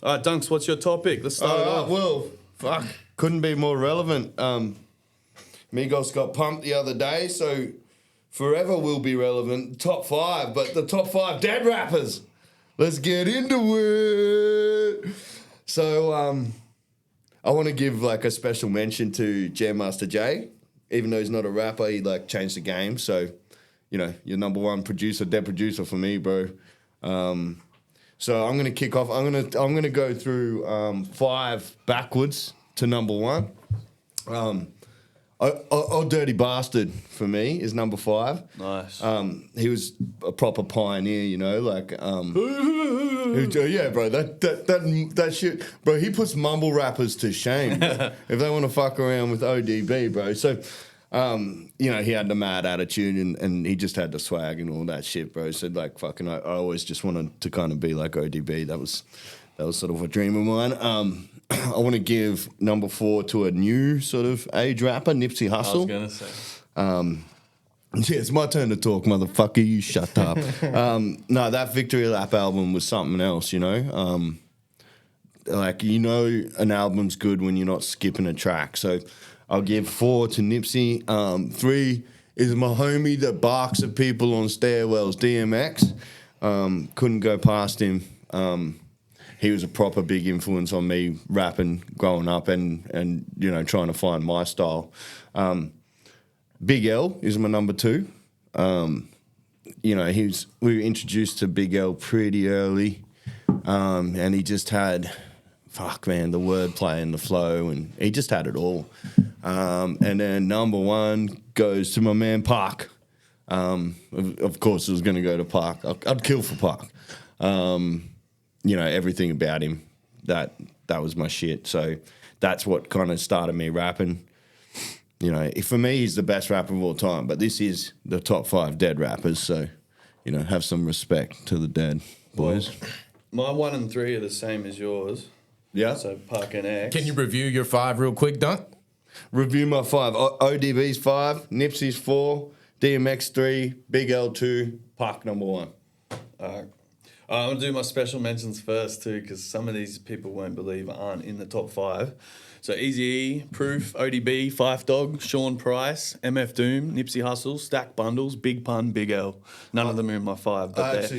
All right, Dunks, what's your topic? Let's start it off. Well, fuck, couldn't be more relevant. Migos got pumped the other day, so forever will be relevant. Top 5, but the top 5 dead rappers. Let's get into it. So, I want to give like a special mention to Jam Master Jay. Even though he's not a rapper, he like changed the game. So, you know, your number one producer, dead producer for me, bro. So I'm gonna kick off. I'm gonna go through 5 backwards to number 1. Oh, Dirty Bastard for me is number 5. Nice. He was a proper pioneer, you know, like yeah, bro. That shit, bro. He puts mumble rappers to shame bro, if they want to fuck around with ODB, bro. So, you know, he had the mad attitude and he just had the swag and all that shit, bro. So like, fucking, I always just wanted to kind of be like ODB. That was sort of a dream of mine. I want to give number 4 to a new sort of age rapper, Nipsey Hussle. I was gonna say. Yeah, it's my turn to talk, motherfucker. You shut up. No, that Victory Lap album was something else, you know. Like, you know, an album's good when you're not skipping a track. So I'll give 4 to Nipsey. 3 is my homie that barks at people on stairwells, DMX. Couldn't go past him. He was a proper big influence on me rapping growing up and you know, trying to find my style. Big L is my number 2. You know, we were introduced to Big L pretty early, and he just had, the wordplay and the flow, and he just had it all. And then number 1 goes to my man Park. Of course, it was going to go to Park. I'd kill for Park. You know, everything about him, that was my shit. So that's what kind of started me rapping. You know, for me, he's the best rapper of all time, but this is the top 5 dead rappers. So, you know, have some respect to the dead, boys. My 1 and 3 are the same as yours. Yeah. So Park and X. Can you review your 5 real quick, Dunk? Review my 5. ODB's 5, Nipsey's 4, DMX 3, Big L 2, Park number 1. I'm going to do my special mentions first too, because some of these people won't believe aren't in the top 5. So Eazy-E, Proof, ODB, Phife Dawg, Sean Price, MF Doom, Nipsey Hussle, Stack Bundles, Big Pun, Big L. None of them are in my 5, but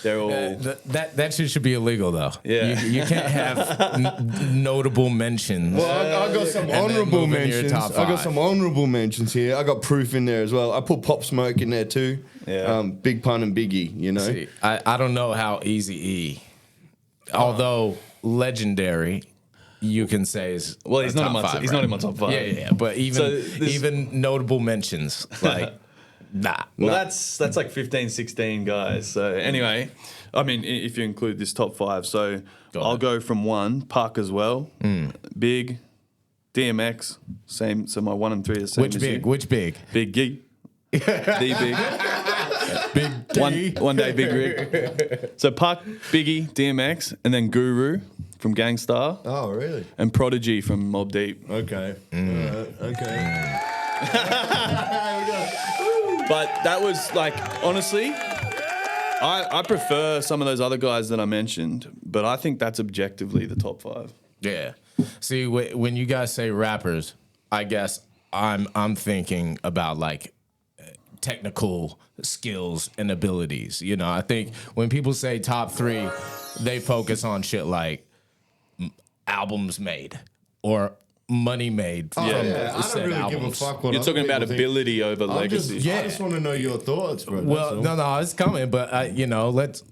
they're all... That shit should be illegal, though. Yeah. You can't have notable mentions. Well, I got some honourable mentions. I got some honourable mentions here. I got Proof in there as well. I put Pop Smoke in there too. Yeah. Big Pun and Biggie, you know. See, I don't know how Eazy-E, although legendary, you can say is he's not in my top 5. He's not in my top 5. Yeah. But even notable mentions like nah. Well, that's like 15, 16 guys. So anyway, I mean, if you include this top 5, so I'll go from 1, Park as well, Big, DMX, same. So my 1 and 3 are the same. Which big? Big Gig, the Big. Big one day Big Rick. So Park, Biggie, DMX, and then Guru from Gangstar. Oh, really? And Prodigy from Mobb Deep. Okay. Okay. But that was like, honestly, I prefer some of those other guys that I mentioned, but I think that's objectively the top 5. Yeah. See, when you guys say rappers, I guess I'm thinking about like technical skills and abilities. You know, I think when people say top 3, they focus on shit like albums made or money made from I don't said really albums. give a fuck what You're talking about ability over I legacy. just want to know your thoughts, bro. Well, no, it's coming, but you know, let's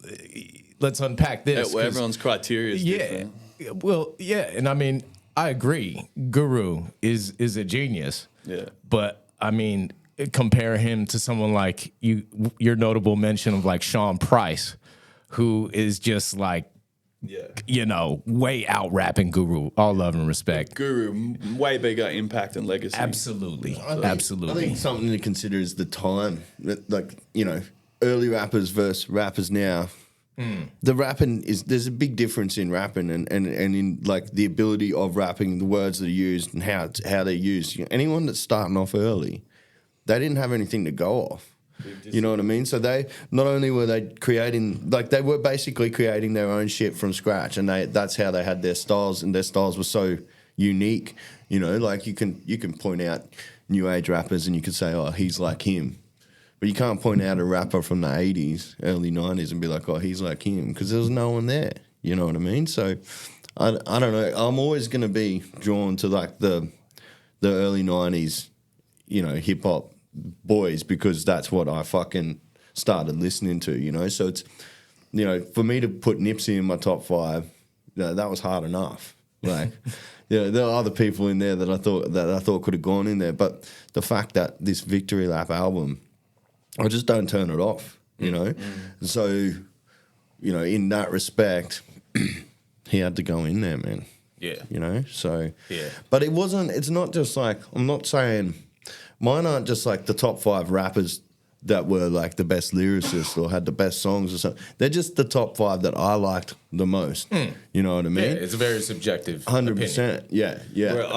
unpack this. Well, everyone's criteria is different. Well, yeah, and I mean, I agree. Guru is a genius. Yeah. But I mean, compare him to someone like your notable mention of like Sean Price, who is just like, you know, way out rapping Guru. All love and respect. Guru, way bigger impact and legacy. Absolutely. I Absolutely. think something to consider is the time. Like, you know, early rappers versus rappers now. The rapping there's a big difference in rapping and in like the ability of rapping, the words that are used and how they're used. You know, anyone that's starting off early, they didn't have anything to go off. You know what I mean? So they not only were they creating, like they were basically creating their own shit from scratch, and that's how they had their styles, and their styles were so unique. You know, like you can point out new age rappers, and you could say, oh, he's like him. But you can't point out a rapper from the 80s, early 90s and be like, oh, he's like him, because there was no one there. You know what I mean? So I don't know. I'm always going to be drawn to like the early 90s, you know, hip hop boys, because that's what I fucking started listening to, you know? So it's, you know, for me to put Nipsey in my top 5, that was hard enough. Like, yeah, there are other people in there that I thought could have gone in there. But the fact that this Victory Lap album, I just don't turn it off, you know? So, you know, in that respect, he had to go in there, man. Yeah. You know? So, Yeah. But it's not just like, I'm not saying, mine aren't just like the top 5 rappers that were like the best lyricists or had the best songs or something. They're just the top 5 that I liked the most. You know what I mean? Yeah, it's a very subjective 100%. Yeah, yeah. Where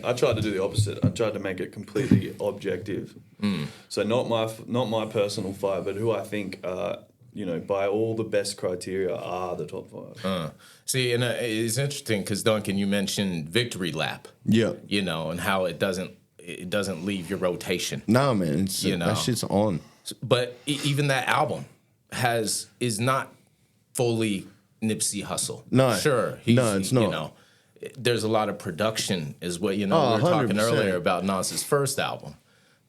I tried to do the opposite. I tried to make it completely objective. So not my personal 5, but who I think, you know, by all the best criteria are the top 5. See, and it's interesting because Duncan, you mentioned Victory Lap. Yeah. You know, and how it doesn't leave your rotation. No, man, You know. that shit's on. But even that album is not fully Nipsey Hussle. No. Sure. No, it's not. You know, there's a lot of production, is what, you know, Oh, we were talking 100%. earlier about Nas's first album.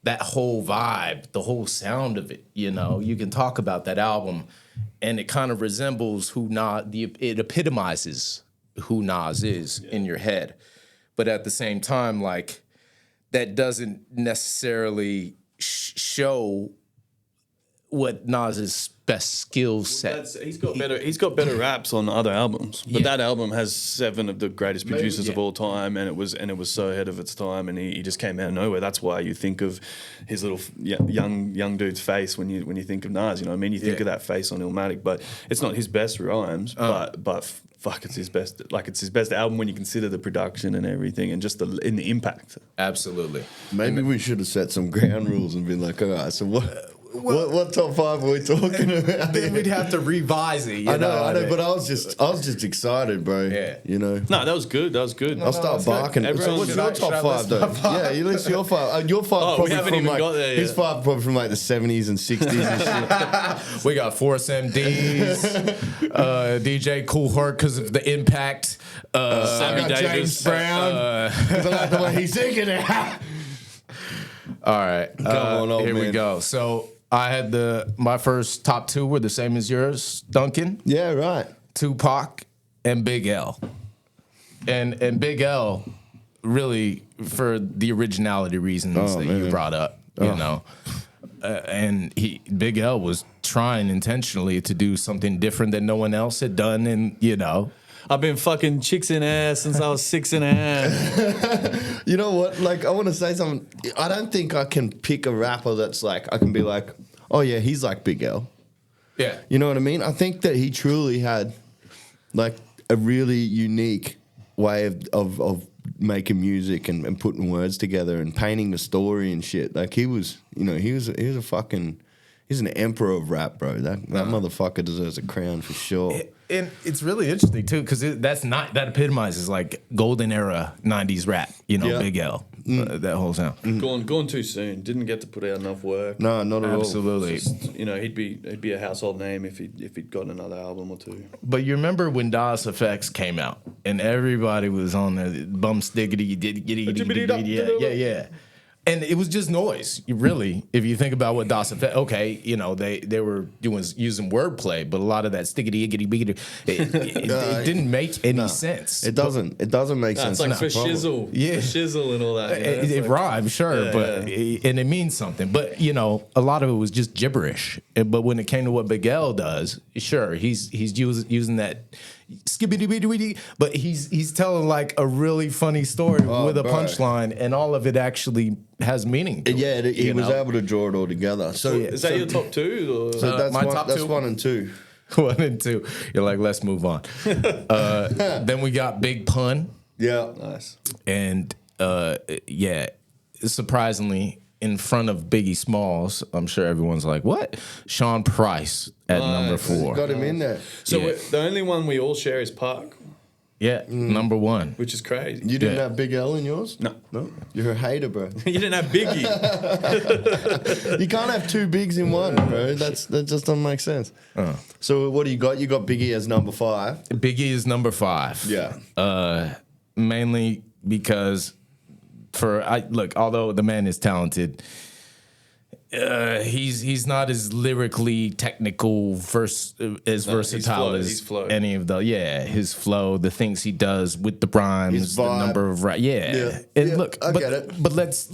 That whole vibe, the whole sound of it, you know, you can talk about that album and it kind of resembles it epitomizes who Nas is in your head. But at the same time, like, that doesn't necessarily show what Nas's best skill set. He's got better raps on other albums, but Yeah. that album has 7 of the greatest producers of yeah. all time, and it was so ahead of its time, and he just came out of nowhere. That's why you think of his little young dude's face when you think of Nas. You know what I mean? You think Yeah. of that face on Illmatic, but it's not his best rhymes, but fuck, it's his best. Like, it's his best album when you consider the production and everything, and just the impact. Absolutely. Maybe we should have set some ground rules and been like, all right, so what top 5 are we talking about? Then we'd have to revise it. I know, but I was just excited, bro. Yeah. You know. No, that was good. I'll start barking. So Everyone- what's Should your I top 5 list though? my 5? Yeah, you list your 5. Your 5 we probably haven't from even like got there his yet. 5 probably from like the 70s and 60s and shit. We got Force MDs, DJ Cool Herc because of the impact. Sammy I got Davis. James Brown because I like the way he's singing it. All right, on, old here we man. go. So I had my first top 2 were the same as yours, Duncan. Yeah, right. Tupac and Big L. And Big L, really, for the originality reasons that you man. brought up, you know. And Big L was trying intentionally to do something different that no one else had done, and, you know. I've been fucking chicks in ass since I was 6 and a half. You know what? Like, I want to say something. I don't think I can pick a rapper that's like, I can be like, oh yeah, he's like Big L. Yeah. You know what I mean? I think that he truly had like a really unique way of making music and putting words together and painting the story and shit. Like he was a fucking, he's an emperor of rap, bro. That motherfucker deserves a crown for sure. And it's really interesting too, because that epitomizes like golden era '90s rap. You know, Yeah. Big L, that whole sound. Gone too soon. Didn't get to put out enough work. No, not at all. Absolutely. Just, you know, he'd be a household name if he'd gotten another album or 2. But you remember when DOS Effects came out and everybody was on the bum stiggity yeah. And it was just noise, really. If you think about what DOS Effects, okay, you know, they were using wordplay, but a lot of that stiggity iggity biggity, it didn't make any sense. It doesn't make sense. It's like That's for the problem. shizzle, Yeah. for shizzle and all that. You know? It's It like- rhymes, sure, Yeah, but and it means something. But you know, a lot of it was just gibberish. But when it came to what Big L does, sure, he's using that skibbity, but he's telling like a really funny story with a bro. punchline, and all of it actually has meaning. To Yeah, it, he you was know? able to draw it all together. So, Is that your top 2? Or? so that's my one, top that's 2? 1 and 2. 1 and 2. You're like, let's move on. Then we got Big Pun. Yeah. Nice. And surprisingly, in front of Biggie Smalls, I'm sure everyone's like, what? Sean Price at number 4. Got him in there. So Yeah. the only one we all share is Park, Yeah, number 1. which is crazy. You didn't Yeah. have Big L in yours? No. No? You're a hater, bro. You didn't have Biggie. You can't have 2 bigs in one, bro. That just doesn't make sense. So what do you got? You got Biggie as number 5. Biggie is number 5. Yeah. Mainly because although the man is talented, he's not as lyrically technical, versatile his as flow. any of his flow, the things he does with the rhymes, His the vibe. number of and Yeah, look, I get it. but let's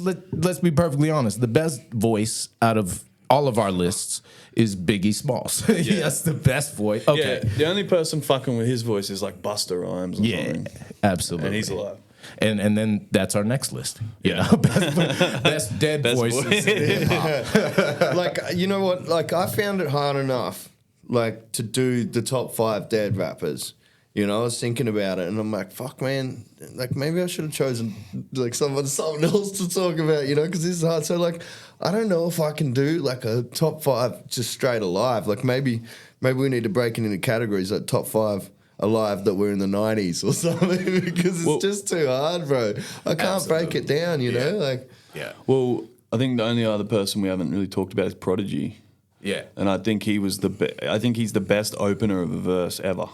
be perfectly honest. The best voice out of all of our lists is Biggie Smalls. That's the best voice. Okay, Yeah, the only person fucking with his voice is like Busta Rhymes or yeah, something. absolutely. And he's alive. And then that's our next list. You know, best dead voices. voice. in hip-hop. Like, you know what? Like, I found it hard enough, like, to do the top 5 dead rappers. You know, I was thinking about it, and I'm like, fuck, man. Like, maybe I should have chosen, like, something else to talk about, you know, because this is hard. So, like, I don't know if I can do, like, a top 5 just straight alive. Like, maybe we need to break it into categories, like, top 5 alive that were in the 90s or something, because it's just too hard, bro. I can't break it down, you know? Like, Yeah. Well, I think the only other person we haven't really talked about is Prodigy. Yeah. And I think he was I think he's the best opener of a verse ever.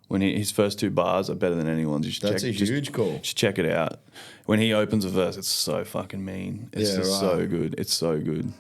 When his first 2 bars are better than anyone's. You should That's a huge call. You should check it out. When he opens a verse, it's so fucking mean. It's Yeah, just right. so good. It's so good.